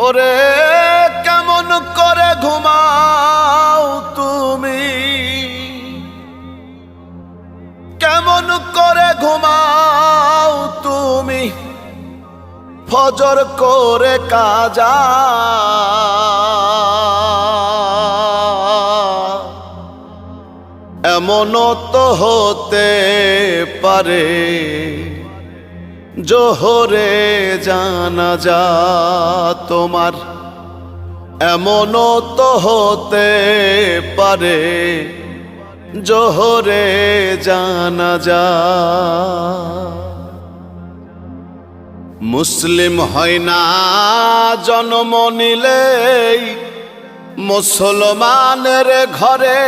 ওরে কেমন করে ঘুমাও তুমি, কেমন করে ঘুমাও তুমি ফজর করে কাজা। এমনও তো হতে পারে জোহরে জানাজা তোমার, এমনও তো হতে পারে জোহরে জানাজা। মুসলিম হয় না জন্ম নিলেই মুসলমানের ঘরে,